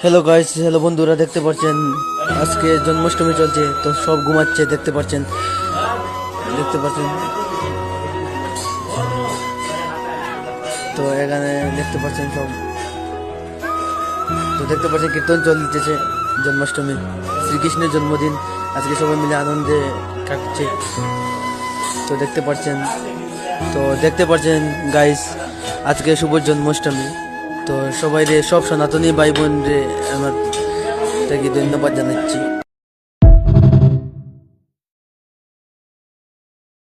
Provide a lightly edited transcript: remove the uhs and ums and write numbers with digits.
Hello guys, hello বন্ধুরা, দেখতে পাচ্ছেন আজকে জন্মাষ্টমী চলছে, তো সব ঘুমাচ্ছে। দেখতে পাচ্ছেন তো এখানে দেখতে পাচ্ছেন সব, তো দেখতে পাচ্ছেন কীর্তন চলতেছে। জন্মাষ্টমী, শ্রীকৃষ্ণের জন্মদিন, আজকে সবাই মিলে আনন্দে কাটছে। তো দেখতে পাচ্ছেন গাইস, আজকে শুভ জন্মাষ্টমী। তো সবাই রে, সব সনাতনী ভাই বোন রে আমার থেকে ধন্যবাদ জানাচ্ছি।